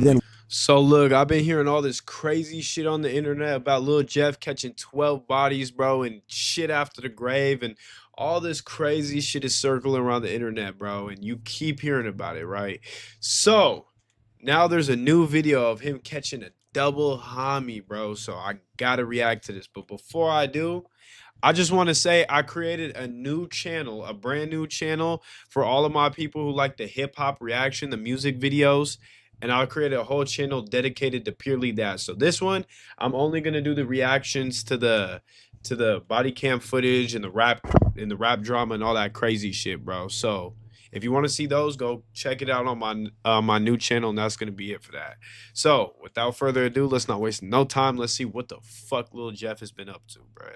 then So look, I've been hearing all this crazy shit on the internet about Lil Jeff catching 12 bodies, bro, and shit after the grave, and all this crazy shit is circling around the internet, bro, and you keep hearing about it, right? So now there's a new video of him catching a double homie, bro. So I gotta react to this. But before I do, I just want to say I created a new channel, a brand new channel for all of my people who like the hip hop reaction, the music videos, and I'll create a whole channel dedicated to purely that. So this one, I'm only gonna do the reactions to the body cam footage and the rap drama and all that crazy shit, bro. So if you want to see those, go check it out on my new channel, and that's gonna be it for that. So without further ado, let's not waste no time. Let's see what the fuck Lil Jeff has been up to, bro.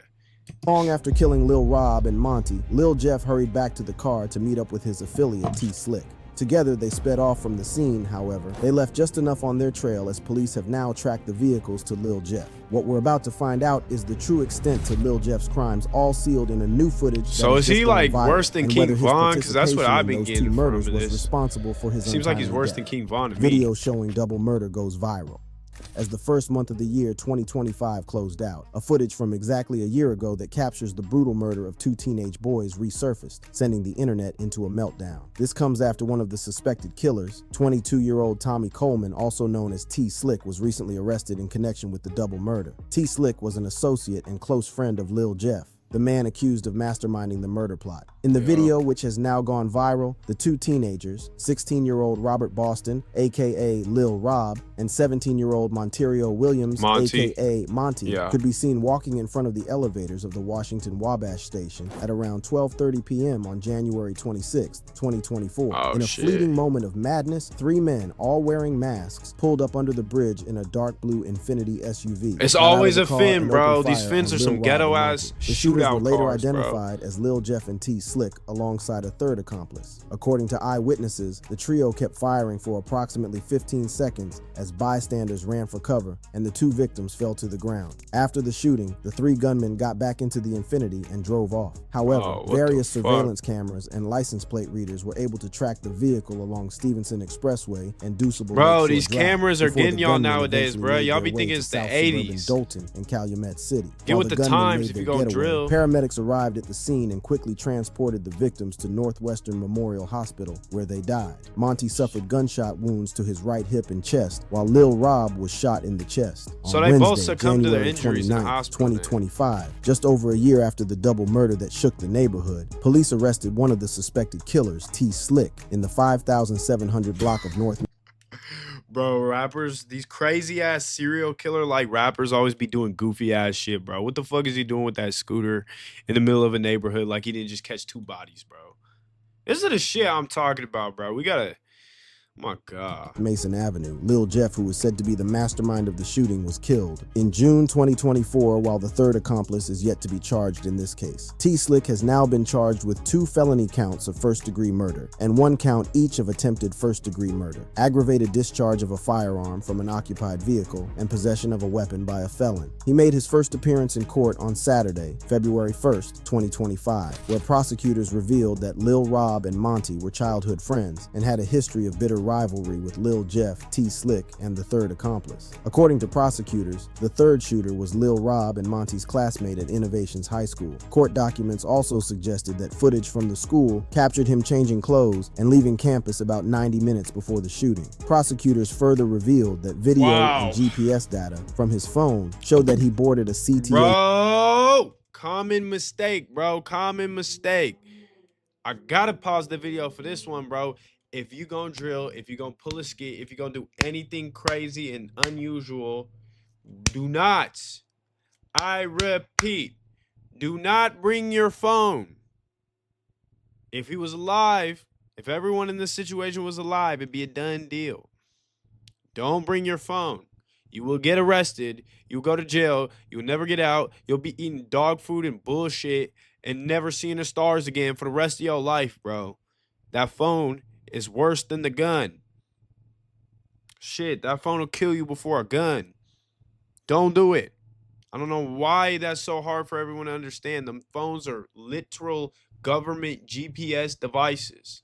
long after killing Lil Rob and Monty, Lil Jeff hurried back to the car to meet up with his affiliate T Slick. Together, they sped off from the scene. However, they left just enough on their trail, as police have now tracked the vehicles to Lil Jeff. What we're about to find out is the true extent to Lil Jeff's crimes, all sealed in a new footage. So is he like worse than King Von? Because that's what I've been getting from this. Responsible for his Seems like he's worse death. than King Von to me. Video showing double murder goes viral as the first month of the year 2025 closed out. A footage from exactly a year ago that captures the brutal murder of two teenage boys resurfaced, sending the internet into a meltdown. This comes after one of the suspected killers, 22-year-old Tommy Coleman, also known as T Slick, was recently arrested in connection with the double murder. T Slick was an associate and close friend of Lil Jeff, the man accused of masterminding the murder plot. In the video, which has now gone viral, the two teenagers, 16-year-old Robert Boston, aka Lil Rob, and 17-year-old Monterio Williams, Monty. aka Monty, could be seen walking in front of the elevators of the Washington Wabash station at around 12:30 p.m. on January 26, 2024. In a fleeting moment of madness, three men, all wearing masks, pulled up under the bridge in a dark blue Infiniti SUV. It's always a fin, bro. These fins are some ghetto-ass shootout were later cars, identified as Lil Jeff and T Slick alongside a third accomplice. According to eyewitnesses, the trio kept firing for approximately 15 seconds as bystanders ran for cover and the two victims fell to the ground. After the shooting, the three gunmen got back into the Infiniti and drove off. However, various surveillance cameras and license plate readers were able to track the vehicle along Stevenson Expressway and Deuceable. Bro, these cameras are getting y'all nowadays, bro. Y'all be thinking it's the 80s. Dalton and Calumet City. Get with the times if you go drill. Paramedics arrived at the scene and quickly transported the victims to Northwestern Memorial Hospital, where they died. Monty suffered gunshot wounds to his right hip and chest, while Lil Rob was shot in the chest. So they both succumbed to their injuries in the hospital. 2025, just over a year after the double murder that shook the neighborhood, police arrested one of the suspected killers, T Slick, in the 5700 block of North. Bro, rappers, these crazy ass serial killer like rappers always be doing goofy ass shit, bro. What the fuck is he doing with that scooter in the middle of a neighborhood like he didn't just catch two bodies, bro? This is the shit I'm talking about, bro. We gotta... My God. Mason Avenue. Lil Jeff, who was said to be the mastermind of the shooting, was killed in June 2024, while the third accomplice is yet to be charged in this case. T Slick has now been charged with 2 felony counts of first-degree murder and 1 count each of attempted first-degree murder, aggravated discharge of a firearm from an occupied vehicle, and possession of a weapon by a felon. He made his first appearance in court on Saturday, February 1st, 2025, where prosecutors revealed that Lil Rob and Monty were childhood friends and had a history of bitter rivalry with Lil Jeff, T Slick, and the third accomplice. According to prosecutors, the third shooter was Lil Rob and Monty's classmate at Innovations High School. Court documents also suggested that footage from the school captured him changing clothes and leaving campus about 90 minutes before the shooting. Prosecutors further revealed that video and GPS data from his phone showed that he boarded a CTA. Bro, common mistake, bro. Common mistake. I gotta pause the video for this one, bro. If you gonna drill, if you gonna pull a skit, if you gonna do anything crazy and unusual, do not, I repeat, do not bring your phone. If he was alive, if everyone in this situation was alive, it'd be a done deal. Don't bring your phone. You will get arrested. You'll go to jail. You'll never get out. You'll be eating dog food and bullshit and never seeing the stars again for the rest of your life, bro. That phone is worse than the gun. Shit, that phone will kill you before a gun. Don't do it. I don't know why that's so hard for everyone to understand. Them phones are literal government GPS devices.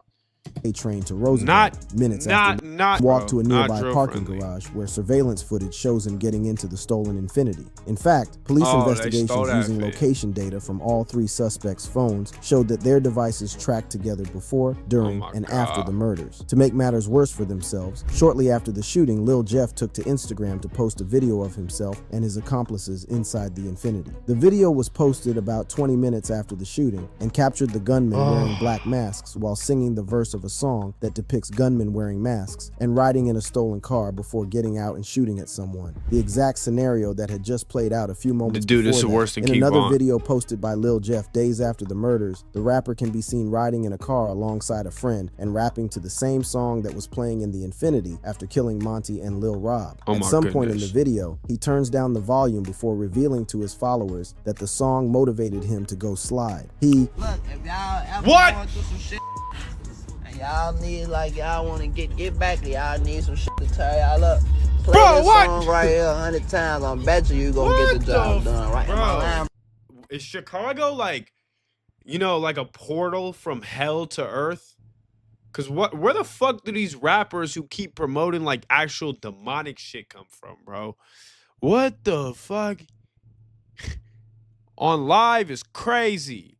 train to Roosevelt minutes after walked to a nearby parking friendly. garage where surveillance footage shows him getting into the stolen Infiniti. In fact, police investigations using location data from all 3 suspects' phones showed that their devices tracked together before, during, and after the murders. To make matters worse for themselves, shortly after the shooting, Lil Jeff took to Instagram to post a video of himself and his accomplices inside the Infiniti. The video was posted about 20 minutes after the shooting and captured the gunmen wearing black masks while singing the verse of a song that depicts gunmen wearing masks and riding in a stolen car before getting out and shooting at someone. The exact scenario that had just played out a few moments before that. In another video posted by Lil Jeff days after the murders, the rapper can be seen riding in a car alongside a friend and rapping to the same song that was playing in the Infiniti after killing Monti and Lil Rob. At some point in the video, he turns down the volume before revealing to his followers that the song motivated him to go slide. Look, if y'all ever going through some shit and y'all need, like, y'all want to get back, y'all need some shit to tear y'all up, play this song right here 100 times. I bet you gonna get the job done. Right in my line. Is Chicago like, you know, like a portal from hell to earth? Cause where the fuck do these rappers who keep promoting like actual demonic shit come from, bro? What the fuck? On live is crazy.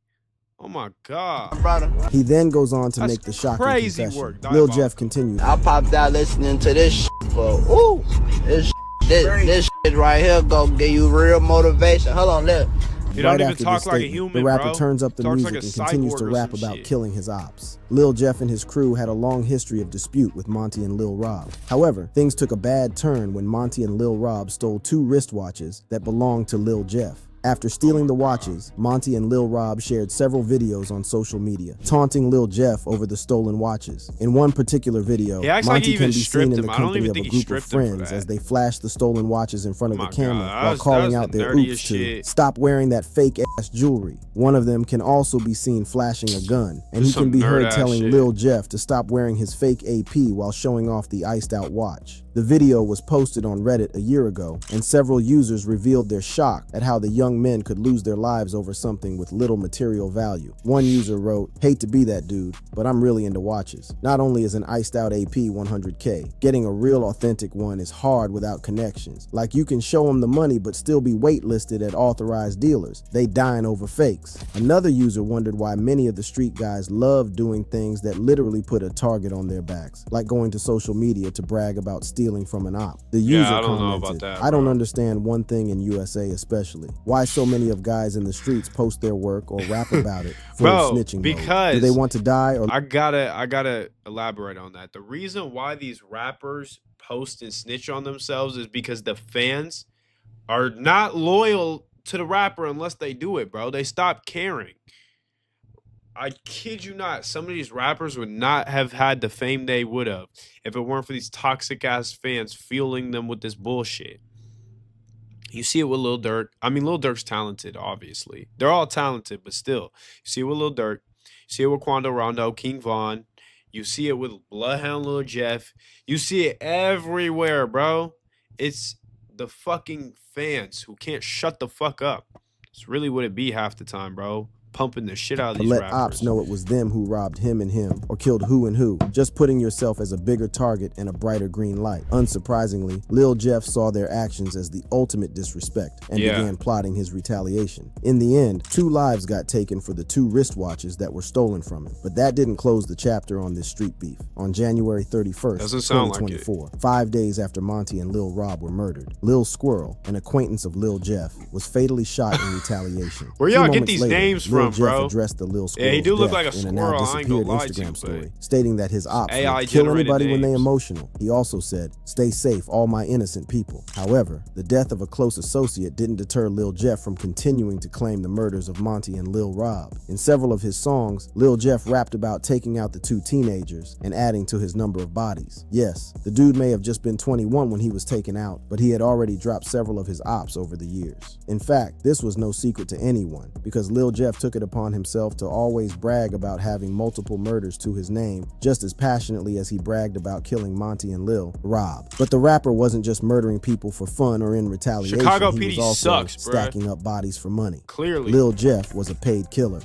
Oh my God. Brother. He then goes on to make the shocking confession. Work, Lil Jeff continues. I popped out listening to this shit for, this shit right here gonna give you real motivation. Hold on, look. You don't even talk like a human, the rapper bro. turns up the Talks music like a and continues to cyborg or rap some about shit. killing his ops. Lil Jeff and his crew had a long history of dispute with Monti and Lil Rob. However, things took a bad turn when Monti and Lil Rob stole 2 wristwatches that belonged to Lil Jeff. After stealing the watches, Monti and Lil Rob shared several videos on social media, taunting Lil Jeff over the stolen watches. In one particular video, Monti can be seen in the company of a group of friends as they flash the stolen watches in front of the camera while calling out their oops to stop wearing that fake-ass jewelry. One of them can also be seen flashing a gun, and he can be heard telling Lil Jeff to stop wearing his fake AP while showing off the iced-out watch. The video was posted on Reddit a year ago, and several users revealed their shock at how the young men could lose their lives over something with little material value. One user wrote, "Hate to be that dude, but I'm really into watches. Not only is an iced out AP 100K, getting a real authentic one is hard without connections. Like, you can show them the money but still be waitlisted at authorized dealers. They dying over fakes." Another user wondered why many of the street guys love doing things that literally put a target on their backs, like going to social media to brag about stealing from an op. The user commented, "I don't understand one thing in USA especially. Why so many of guys in the streets post their work or rap about it for snitching because mode? Do they want to die?" Or I gotta elaborate on that. The reason why these rappers post and snitch on themselves is because the fans are not loyal to the rapper unless they do it, bro. They stop caring. I kid you not, some of these rappers would not have had the fame they would have if it weren't for these toxic ass fans fueling them with this bullshit. You see it with Lil Durk. I mean, Lil Durk's talented, obviously. They're all talented, but still. You see it with Lil Durk. You see it with Quando Rondo, King Von. You see it with Bloodhound Lil Jeff. You see it everywhere, bro. It's the fucking fans who can't shut the fuck up. It's really what it be half the time, bro. Pumping the shit out of these let rappers. ops know it was them who robbed him and him, or killed who and who, just putting yourself as a bigger target and a brighter green light. Unsurprisingly, Lil Jeff saw their actions as the ultimate disrespect and began plotting his retaliation. In the end, 2 lives got taken for the 2 wristwatches that were stolen from him, but that didn't close the chapter on this street beef. On January 31st, 2024, 5 days after Monti and Lil Rob were murdered, Lil Squirrel, an acquaintance of Lil Jeff, was fatally shot in retaliation. Where y'all get these names from, Lil Jeff bro? addressed the Lil Squirrel's Yeah, he do look death like a in a now squirrel. I ain't gonna disappeared lie to Instagram you, story, but stating that his ops AI would kill generated anybody when they names. emotional. He also said, "Stay safe, all my innocent people." However, the death of a close associate didn't deter Lil Jeff from continuing to claim the murders of Monti and Lil Rob. In several of his songs, Lil Jeff rapped about taking out the 2 teenagers and adding to his number of bodies. Yes, the dude may have just been 21 when he was taken out, but he had already dropped several of his ops over the years. In fact, this was no secret to anyone, because Lil Jeff took it upon himself to always brag about having multiple murders to his name, just as passionately as he bragged about killing Monti and Lil Rob. But the rapper wasn't just murdering people for fun or in retaliation. Chicago he PD was also sucks, bruh. stacking up bodies for money. Clearly. Lil Jeff was a paid killer.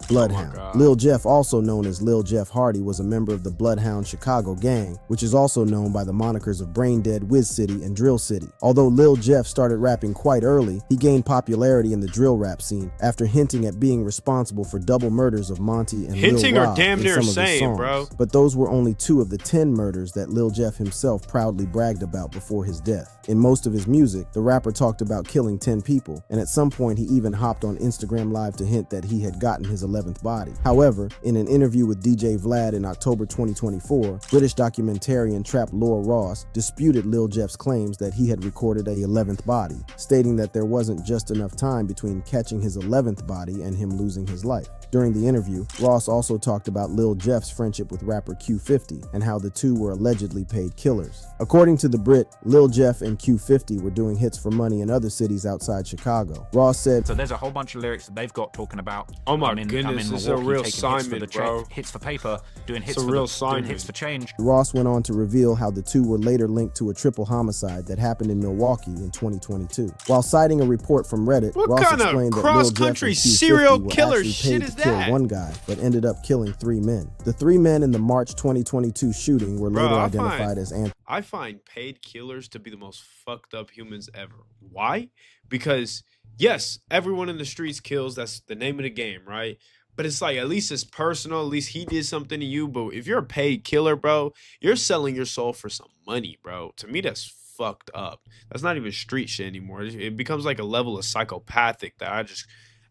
Bloodhound. God. Lil Jeff, also known as Lil Jeff Hardy, was a member of the Bloodhound Chicago gang, which is also known by the monikers of Brain Dead, Wiz City, and Drill City. Although Lil Jeff started rapping quite early, he gained popularity in the drill rap scene after hinting at being responsible for double murders of Monti and Hinting Lil or Rob damn in near some of his saying, songs. bro. But those were only 2 of the 10 murders that Lil Jeff himself proudly bragged about before his death. In most of his music, the rapper talked about killing 10 people, and at some point he even hopped on Instagram Live to hint that he had gotten his 11th body. However, in an interview with DJ Vlad in October 2024, British documentarian Trap Lore Ross disputed Lil Jeff's claims that he had recorded a 11th body, stating that there wasn't just enough time between catching his 11th body and him losing his life. During the interview, Ross also talked about Lil Jeff's friendship with rapper Q50 and how the two were allegedly paid killers. According to the Brit, Lil Jeff and Q50 were doing hits for money in other cities outside Chicago. Ross said, so there's a whole bunch of lyrics that they've got talking about, oh my I'm in goodness, this is a Milwaukee, real taking Simon, hits for bro. hits for paper, doing hits It's a for real doing hits Simon. for change. Ross went on to reveal how the two were later linked to a triple homicide that happened in Milwaukee in 2022. While citing a report from Reddit, What Ross kind of explained that Lil Jeff and cross-country Q50 serial were killer actually shit paid is to kill that? one guy, but ended up killing 3 men. The 3 men in the March 2022 shooting were Bro, later I identified as I find paid killers to be the most fucked up humans ever. Why? Because, yes, everyone in the streets kills. That's the name of the game, right? But it's like, at least it's personal. At least he did something to you. But if you're a paid killer, bro, you're selling your soul for some money, bro. To me, that's fucked up. That's not even street shit anymore. It becomes like a level of psychopathic that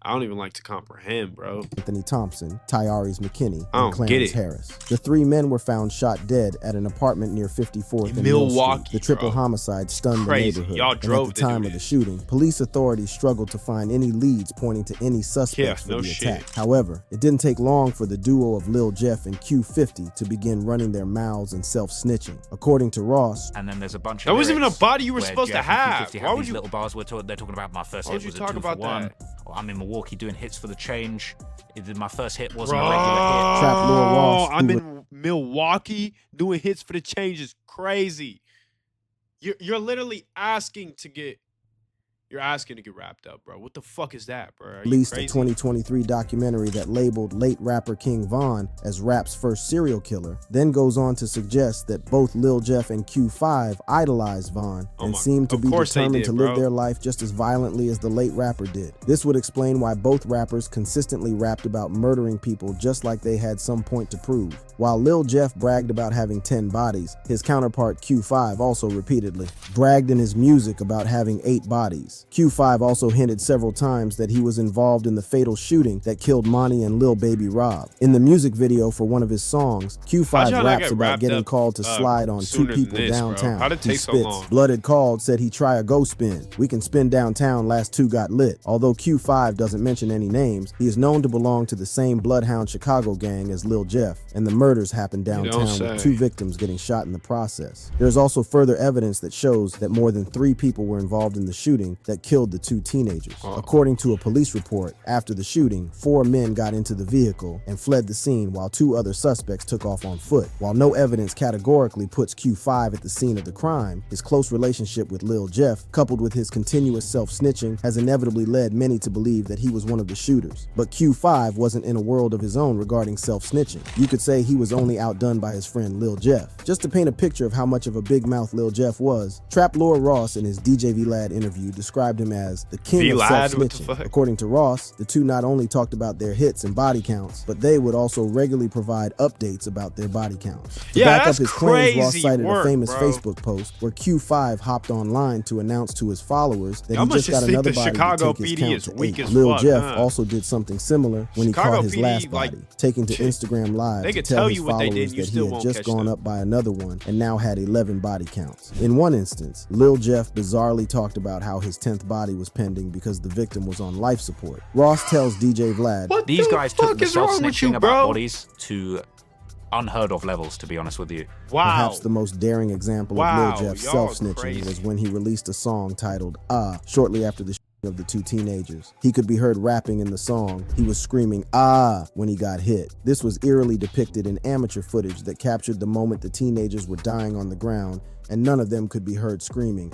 I don't even like to comprehend, bro. Anthony Thompson, Tyrese McKinney, I and don't get Clarence it. Harris. The 3 men were found shot dead at an apartment near 54th and Mill Milwaukee, Street. The triple bro. homicide stunned Crazy. the neighborhood. Y'all And drove at to the do time of the this. shooting, police authorities struggled to find any leads pointing to any suspects for no the shit. attack. However, it didn't take long for the duo of Lil Jeff and Q50 to begin running their mouths and self-snitching. According to Ross, And then there's a bunch of That wasn't even a lyrics body you were where supposed to Jeff and have. Q50 Why would these you- little bars they're talking about my first Why hit would you was a talk 2 about for 1. that? Or I'm in Milwaukee doing hits for the change. My first hit wasn't Bro, a regular hit. Trap Lil Ross, I'm who in Milwaukee doing hits for the change is crazy. You're literally asking to get wrapped up, bro. What the fuck is that, bro? Are you released a crazy? 2023 documentary that labeled late rapper King Von as rap's first serial killer, then goes on to suggest that both Lil Jeff and Q5 idolized Von and seemed to of be course they determined did, to live bro. their life just as violently as the late rapper did. This would explain why both rappers consistently rapped about murdering people just like they had some point to prove. While Lil Jeff bragged about having 10 bodies, his counterpart Q5 also repeatedly bragged in his music about having 8 bodies. Q5 also hinted several times that he was involved in the fatal shooting that killed Monti and Lil Baby Rob. In the music video for one of his songs, How'd Q5 y'all not raps get about wrapped getting up, called to slide on 2 sooner than people this, bro? downtown. How'd it He take so spits. long? Blooded called, said he try a go spin. We can spin downtown, last 2 got lit. Although Q5 doesn't mention any names, he is known to belong to the same Bloodhound Chicago gang as Lil Jeff, and the murders happened downtown with say. 2 victims getting shot in the process. There's also further evidence that shows that more than 3 people were involved in the shooting that killed the 2 teenagers. According to a police report, after the shooting, 4 men got into the vehicle and fled the scene while 2 other suspects took off on foot. While no evidence categorically puts Q5 at the scene of the crime, his close relationship with Lil Jeff, coupled with his continuous self-snitching, has inevitably led many to believe that he was one of the shooters. But Q5 wasn't in a world of his own regarding self-snitching. You could say he was only outdone by his friend Lil Jeff. Just to paint a picture of how much of a big mouth Lil Jeff was, Trap Lore Ross in his DJ Vlad interview described him as the king of Vlad? What the self-snitching. fuck? According to Ross, the two not only talked about their hits and body counts, but they would also regularly provide updates about their body counts. To Yeah, back up that's his claims, Ross crazy cited work, a famous bro. Facebook post where Q5 hopped online to announce to his followers that Y'all he must just got just think another the body Chicago to take his PD count is to weak 8. as Lil fuck, Jeff huh? also did something similar when Chicago he caught his PD, last like, body, taking to Instagram Live they to could tell tell his you what they did, followers and you that he still had won't just catch gone them. up by another one and now had 11 body counts. In one instance, Lil Jeff bizarrely talked about how his 10th body was pending because the victim was on life support. Ross tells DJ Vlad, What These the guys took fuck the is wrong with self-snitching you, about bro? bodies to unheard of levels, to be honest with you. Wow. perhaps the most daring example Wow, of Lil Jeff's y'all self-snitching crazy. was when he released a song titled Ah shortly after the of the 2 teenagers. He could be heard rapping in the song. He was screaming "ah" when he got hit. This was eerily depicted in amateur footage that captured the moment the teenagers were dying on the ground and none of them could be heard screaming.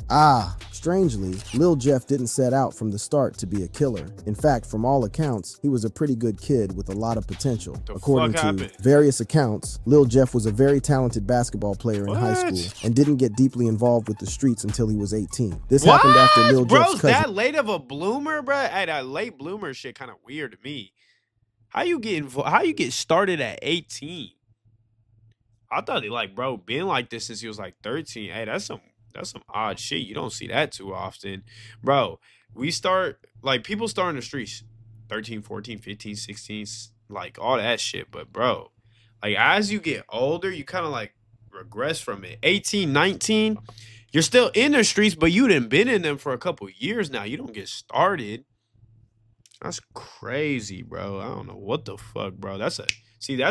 Strangely, Lil Jeff didn't set out from the start to be a killer. In fact, from all accounts, he was a pretty good kid with a lot of potential. According to various accounts, Lil Jeff was a very talented basketball player in high school and didn't get deeply involved with the streets until he was 18. This happened after Lil Jeff's cousin. That late of a bloomer, bro? Hey, that late bloomer shit kind of weird to me. How you get started at 18? I thought been like this since he was like 13. Hey, that's some odd shit. You don't see that too often. Bro, people start in the streets 13, 14, 15, 16, like all that shit. But bro, like as you get older, you kind of like regress from it. 18, 19, you're still in the streets, but you done been in them for a couple years now. You don't get started. That's crazy, bro. I don't know what the fuck, bro. That's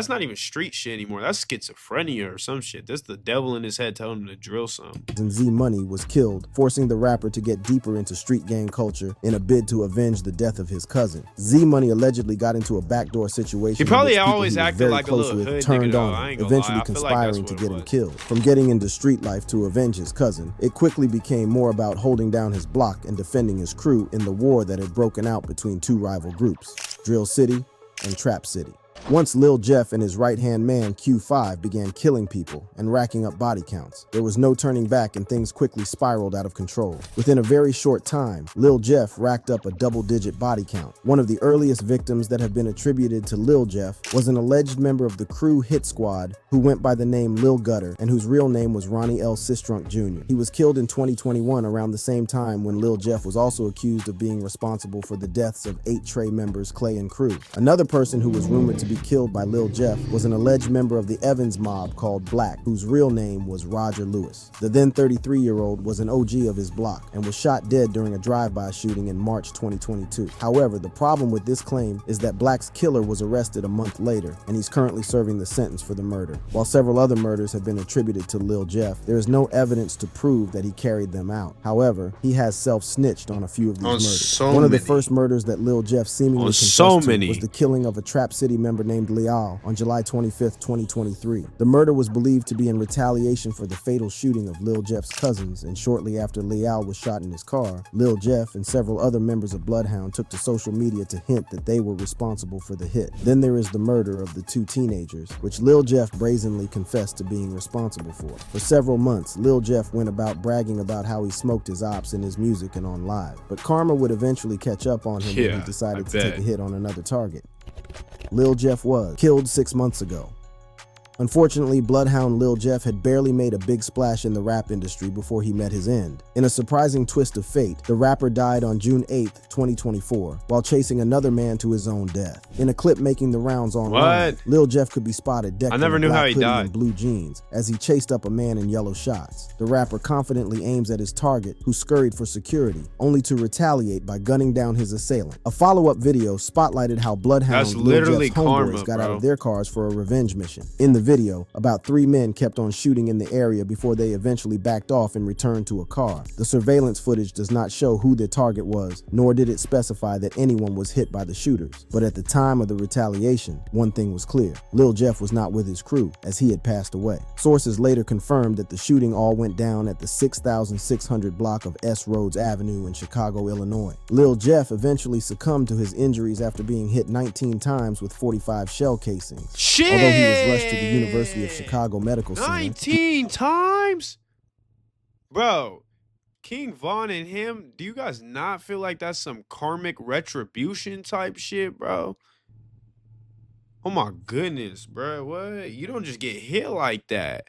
not even street shit anymore. That's schizophrenia or some shit. That's the devil in his head telling him to drill something. And Z Money was killed, forcing the rapper to get deeper into street gang culture in a bid to avenge the death of his cousin. Z Money allegedly got into a backdoor situation. He probably always acted like a little hood turned nigga, on him, eventually conspiring to get him killed. From getting into street life to avenge his cousin, it quickly became more about holding down his block and defending his crew in the war that had broken out between two rival groups, Drill City and Trap City. Once Lil Jeff and his right-hand man Q5 began killing people and racking up body counts, there was no turning back and things quickly spiraled out of control. Within a very short time, Lil Jeff racked up a double-digit body count. One of the earliest victims that have been attributed to Lil Jeff was an alleged member of the Crew Hit Squad who went by the name Lil Gutter and whose real name was Ronnie L. Sistrunk Jr. He was killed in 2021 around the same time when Lil Jeff was also accused of being responsible for the deaths of 8 Trey members Clay and Crew. Another person who was rumored to be killed by Lil Jeff was an alleged member of the Evans mob called Black, whose real name was Roger Lewis. The then 33-year-old was an OG of his block and was shot dead during a drive-by shooting in March 2022. However, the problem with this claim is that Black's killer was arrested a month later, and he's currently serving the sentence for the murder. While several other murders have been attributed to Lil Jeff, there is no evidence to prove that he carried them out. However, he has self-snitched on a few of these murders. One of the first murders that Lil Jeff seemingly confessed to was the killing of a Trap City member named Leal on July 25th, 2023. The murder was believed to be in retaliation for the fatal shooting of Lil Jeff's cousins, and shortly after Leal was shot in his car, Lil Jeff and several other members of Bloodhound took to social media to hint that they were responsible for the hit. Then there is the murder of the 2 teenagers, which Lil Jeff brazenly confessed to being responsible for. For several months, Lil Jeff went about bragging about how he smoked his ops in his music and on live, but karma would eventually catch up on him when he decided to take a hit on another target. Lil Jeff was killed 6 months ago. Unfortunately, Bloodhound Lil Jeff had barely made a big splash in the rap industry before he met his end. In a surprising twist of fate, the rapper died on June 8th, 2024, while chasing another man to his own death. In a clip making the rounds online, Lil Jeff could be spotted decked in a black hoodie and blue jeans as he chased up a man in yellow shots. The rapper confidently aims at his target, who scurried for security, only to retaliate by gunning down his assailant. A follow-up video spotlighted how Bloodhound Lil Jeff's homeboys got out of their cars for a revenge mission. In the video, about 3 men kept on shooting in the area before they eventually backed off and returned to a car. The surveillance footage does not show who their target was, nor did it specify that anyone was hit by the shooters. But at the time of the retaliation, one thing was clear: Lil Jeff was not with his crew, as he had passed away. Sources later confirmed that the shooting all went down at the 6600 block of S. Rhodes Avenue in Chicago, Illinois. Lil Jeff eventually succumbed to his injuries after being hit 19 times with 45 shell casings. Although he was rushed to the University of Chicago Medical Center. 19 times? Bro, King Von and him, do you guys not feel like that's some karmic retribution type shit, bro? Oh my goodness, bro. What? You don't just get hit like that.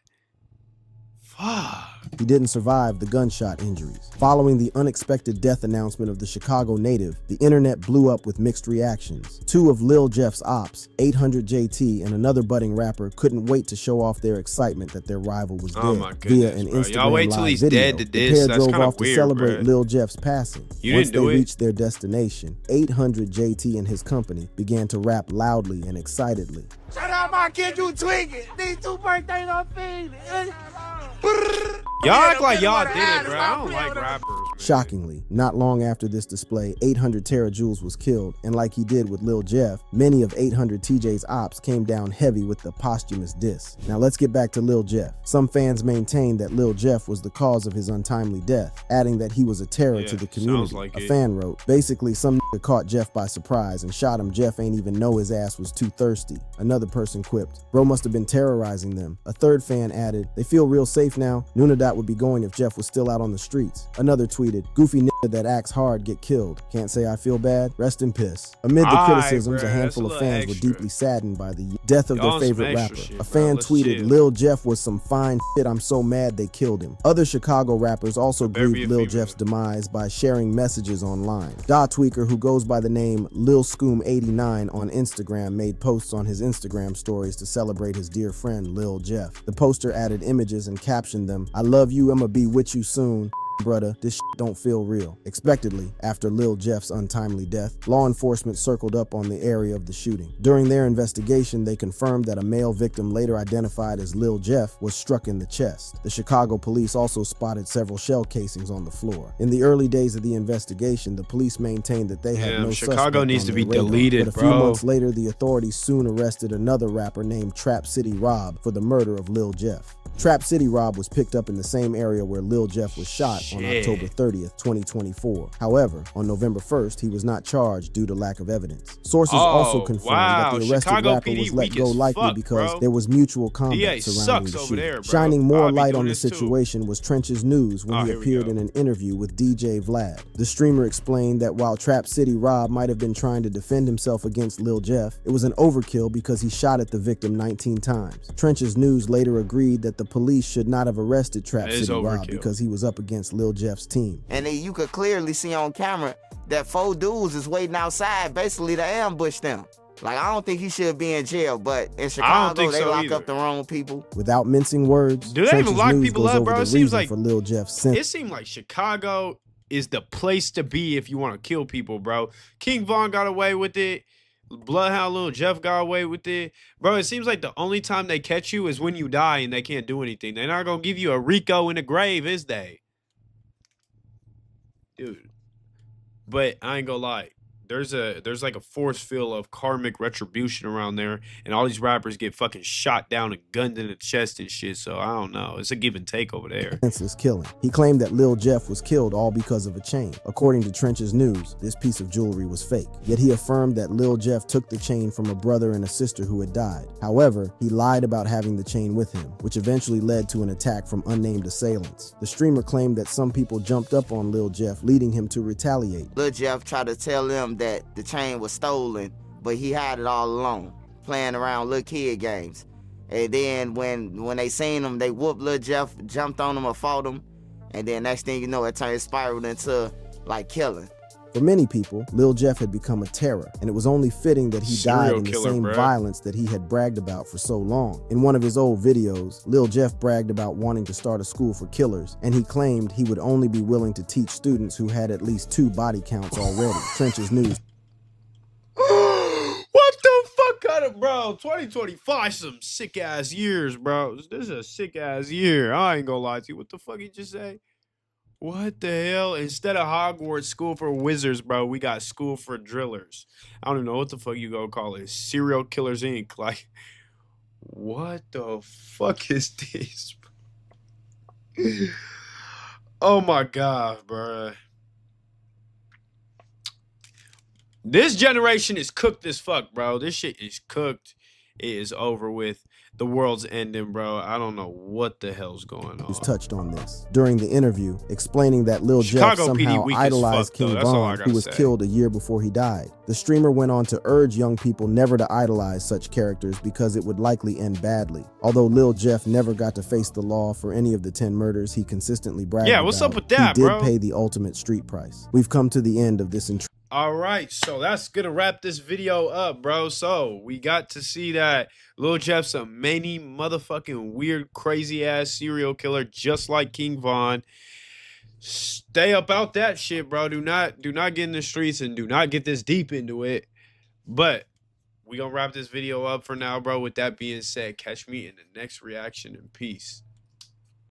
Fuck. He didn't survive the gunshot injuries. Following the unexpected death announcement of the Chicago native, the internet blew up with mixed reactions. 2 of Lil Jeff's ops, 800 JT and another budding rapper, couldn't wait to show off their excitement that their rival was dead. Via an Instagram wait till live he's video, dead to the this. pair drove off to celebrate Lil Jeff's passing. Once they reached their destination, 800 JT and his company began to rap loudly and excitedly. Shout out my kid, you tweaking. These 2 birthdays on feed. Y'all act like y'all did it, bro. I don't like rappers, Shockingly, not long after this display, 800 Terajoules was killed, and like he did with Lil Jeff, many of 800 TJ's ops came down heavy with the posthumous diss. Now let's get back to Lil Jeff. Some fans maintain that Lil Jeff was the cause of his untimely death, adding that he was a terror to the community. Like a fan wrote, basically some nigga caught Jeff by surprise and shot him. Jeff ain't even know his ass was too thirsty. Another person quipped, bro must have been terrorizing them. A third fan added, they feel real safe now. Nunadot would be going if Jeff was still out on the streets. Another tweeted, goofy nigga that acts hard get killed. Can't say I feel bad. Rest in piss. Amid the criticisms, a handful of fans were deeply saddened by the death of their favorite rapper. A fan tweeted, Lil Jeff was some fine shit. I'm so mad they killed him. Other Chicago rappers also grieved Lil Jeff's demise by sharing messages online. Da Tweaker, who goes by the name Lil Scoom89 on Instagram, made posts on his Instagram stories to celebrate his dear friend Lil Jeff. The poster added images and captioned them, I love you, I'ma be with you soon. Brother, this shit don't feel real. Expectedly, after Lil Jeff's untimely death, law enforcement circled up on the area of the shooting. During their investigation, they confirmed that a male victim later identified as Lil Jeff was struck in the chest. The Chicago police also spotted several shell casings on the floor. In the early days of the investigation, the police maintained that they had no Chicago suspect needs on to their be radar. deleted, But a few months later, the authorities soon arrested another rapper named Trap City Rob for the murder of Lil Jeff. Trap City Rob was picked up in the same area where Lil Jeff was shot on October 30th, 2024. However, on November 1st, he was not charged due to lack of evidence. Sources also confirmed that the arrested rapper was let go likely because there was mutual combat surrounding the shooting. Shining more light on the situation was Trench's news when he appeared in an interview with DJ Vlad. The streamer explained that while Trap City Rob might have been trying to defend himself against Lil Jeff, it was an overkill because he shot at the victim 19 times. Trench's news later agreed that the police should not have arrested Trap City Rob because he was up against Lil Jeff's team. And then you could clearly see on camera that 4 dudes is waiting outside basically to ambush them. Like, I don't think he should be in jail, but in Chicago, they lock up the wrong people. Without mincing words, do they even lock people up, bro? It seems like for Lil Jeff's sentence. It seemed like Chicago is the place to be if you want to kill people, bro. King Von got away with it. Bloodhound Lil Jeff got away with it. Bro, it seems like the only time they catch you is when you die and they can't do anything. They're not going to give you a Rico in the grave, is they? Dude. But I ain't gonna lie. There's like a force field of karmic retribution around there, and all these rappers get fucking shot down and gunned in the chest and shit. So I don't know. It's a give and take over there. Senseless killing. He claimed that Lil Jeff was killed all because of a chain. According to Trench's news, this piece of jewelry was fake. Yet he affirmed that Lil Jeff took the chain from a brother and a sister who had died. However, he lied about having the chain with him, which eventually led to an attack from unnamed assailants. The streamer claimed that some people jumped up on Lil Jeff, leading him to retaliate. Lil Jeff tried to tell them that the chain was stolen, but he had it all along, playing around little kid games. And then when they seen him, they whooped Lil Jeff, jumped on him or fought him, and then next thing you know, it spiraled into like killing. For many people, Lil Jeff had become a terror, and it was only fitting that he died in the same violence that he had bragged about for so long. In one of his old videos, Lil Jeff bragged about wanting to start a school for killers, and he claimed he would only be willing to teach students who had at least 2 body counts already. Trench's news. What the fuck kind of, bro? 2025, some sick ass years, bro. This is a sick ass year. I ain't gonna lie to you. What the fuck you just say? What the hell? Instead of Hogwarts School for Wizards, bro, we got School for Drillers. I don't even know what the fuck you gonna call it. Serial Killers Inc. Like, what the fuck is this? Oh my god, bro. This generation is cooked as fuck, bro. This shit is cooked. It is over with. The world's ending, bro. I don't know what the hell's going on. Touched on this during the interview, explaining that Lil Jeff somehow idolized King Von, who was killed a year before he died. The streamer went on to urge young people never to idolize such characters because it would likely end badly. Although Lil Jeff never got to face the law for any of the 10 murders he consistently bragged about, what's up with that, he did bro? pay the ultimate street price. We've come to the end of this All right, so that's gonna wrap this video up, bro. So we got to see that Lil Jeff's a many motherfucking weird, crazy ass serial killer, just like King Von. Stay about that shit, bro. Do not get in the streets and do not get this deep into it. But we gonna wrap this video up for now, bro. With that being said, catch me in the next reaction and peace.